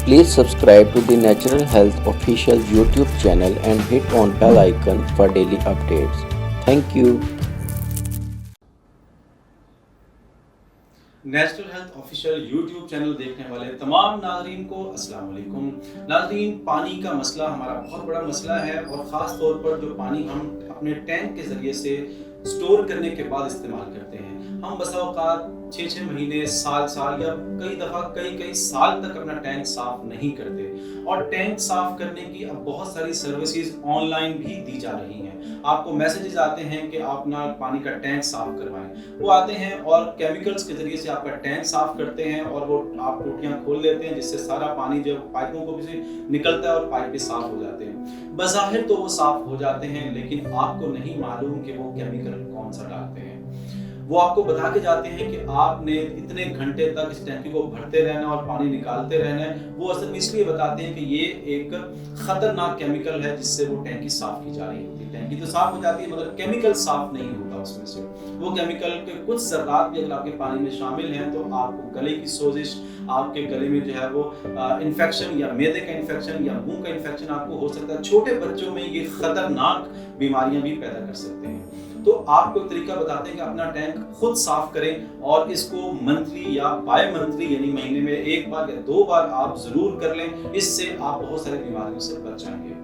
Please subscribe to the Natural Health official YouTube channel and hit on bell icon for daily updates. Thank you. Natural health official YouTube channel देखने वाले तमाम नाज़रीन को अस्सलाम वालेकुम। नाज़रीन, पानी का मसला हमारा बहुत बड़ा मसला है और ख़ास तौर पर जो पानी हम अपने टैंक के ज़रिए से स्टोर करने के बाद इस्तेमाल करते हैं, हम बसा औक़ात 6-6 महीने, साल या कई दफ़ा कई साल तक अपना टैंक साफ़ नहीं करते। और टैंक साफ़ करने की अब बहुत सारी सर्विसेज ऑनलाइन भी दी जा रही हैं। आपको मैसेजेस आते हैं कि आप ना पानी का टैंक साफ़ करवाएं। वो आते हैं और केमिकल्स के ज़रिए से आपका टैंक साफ़ करते हैं और वो आप टूटियाँ खोल लेते हैं, जिससे सारा पानी जो पाइपों को भी से निकलता है और पाइप भी साफ़ हो जाते हैं। बज़ाहिर तो वो साफ़ हो जाते हैं, लेकिन आपको नहीं मालूम कि वो केमिकल कौन सा डालते हैं। वो आपको बता के जाते हैं कि आपने इतने घंटे तक इस टैंकी को भरते रहना और पानी निकालते रहना है। वो असल में इसलिए बताते हैं कि ये एक खतरनाक केमिकल है जिससे वो टैंकी साफ की जा रही होती है। टैंकी तो साफ हो जाती है मगर केमिकल साफ नहीं होता उसमें से। वो केमिकल के कुछ ज़र्रात भी अगर आपके पानी में शामिल हैं तो आपको गले की सोजिश, आपके गले में जो है वो इन्फेक्शन या मैदे का इन्फेक्शन या मुंह का इन्फेक्शन आपको हो सकता है। छोटे बच्चों में ये खतरनाक बीमारियां भी पैदा कर सकते हैं। तो आपको एक तरीका बताते हैं कि अपना टैंक खुद साफ करें और इसको मंथली या बाय मंथली यानी महीने में 1 बार या 2 बार आप जरूर कर लें। इससे आप बहुत सारी बीमारियों से बच जाएंगे।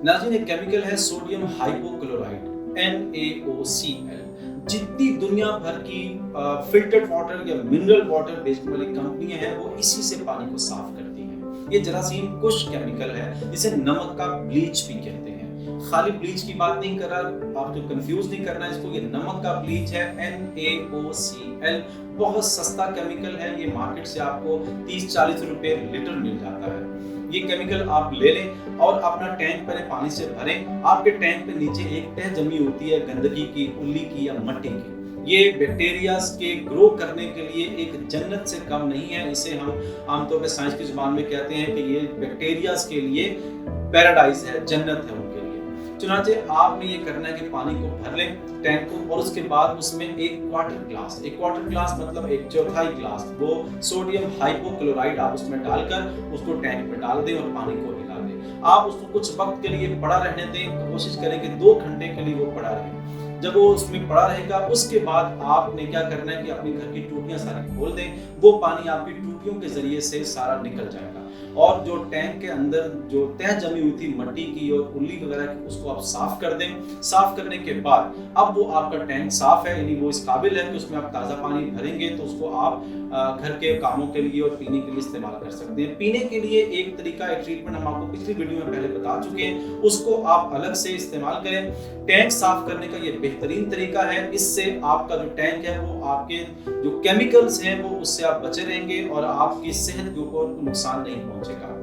नाज़रीन, एक केमिकल है सोडियम हाइपोक्लोराइड NaOCl। जितनी दुनिया भर की फिल्टर्ड वाटर या मिनरल वाटर बेचने वाली कंपनियां हैं वो इसी से पानी को साफ करती हैं। ये जरासीम कुश केमिकल है, जिसे नमक का ब्लीच भी कहते हैं। खाली ब्लीच की बात नहीं कर रहा, आपको कंफ्यूज नहीं करना इसको। ये नमक का ब्लीच है NaOCl। बहुत सस्ता केमिकल है, ये मार्केट से आपको 30-40 रुपए लीटर मिल जाता है। ये केमिकल आप ले लें और अपना टैंक पहले पानी से भरें। आपके टैंक पे नीचे एक तह जमी होती है गंदगी की, उल्ली की या मट्टी की। ये बैक्टीरियाज के ग्रो करने के लिए एक जन्नत से कम नहीं है। इसे हम आमतौर पे साइंस की जुबान में कहते हैं कि ये बैक्टीरियाज के लिए पैराडाइज है, जन्नत है उनके लिए। चुनांचे आपने ये करना है कि पानी को भर लें टैंक को और उसके बाद उसमें एक क्वार्टर ग्लास मतलब 1/4 ग्लास वो सोडियम हाइपोक्लोराइड आप उसमें डालकर उसको टैंक में डाल दें और पानी को हिला दें। आप उसको कुछ वक्त के लिए पड़ा रहने दें। कोशिश करें कि 2 घंटे के लिए वो पड़ा रहे। जब वो उसमें पड़ा रहेगा उसके बाद आपने क्या करना है कि अपने घर की टूटियां सारी खोल दें। वो पानी आपकी टूटियों के जरिए से सारा निकल जाएगा और जो टैंक के अंदर जो तह जमी हुई थी मट्टी की और उल्ली वगैरह की, उसको आप साफ कर दें। साफ करने के बाद अब वो आपका टैंक साफ है, यानी वो इस काबिल है कि उसमें आप ताज़ा पानी भरेंगे तो उसको आप घर के कामों के लिए और पीने के लिए इस्तेमाल कर सकते हैं। पीने के लिए एक तरीका, एक ट्रीटमेंट हम आपको पिछली वीडियो में पहले बता चुके हैं, उसको आप अलग से इस्तेमाल करें। टैंक साफ करने का ये बेहतरीन तरीका है। इससे आपका जो टैंक है वो आपके जो केमिकल्स हैं वो उससे आप बचे रहेंगे और आपकी सेहत के ऊपर नुकसान नहीं पहुंचेगा।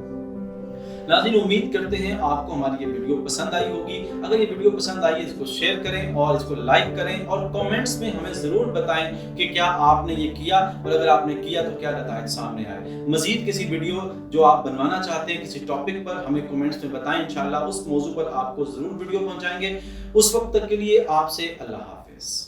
नाज़रीन, उम्मीद करते हैं आपको हमारी ये वीडियो पसंद आई होगी। अगर ये वीडियो पसंद आई है इसको शेयर करें और इसको लाइक करें और कमेंट्स में हमें ज़रूर बताएं कि क्या आपने ये किया और अगर आपने किया तो क्या नतीजे सामने आए। मज़ीद किसी वीडियो जो आप बनवाना चाहते हैं किसी टॉपिक पर हमें कमेंट्स में बताएं। इंशाल्लाह उस मौजू पर आपको ज़रूर वीडियो पहुंचाएंगे। उस वक्त तक के लिए आपसे अल्लाह हाफिज़।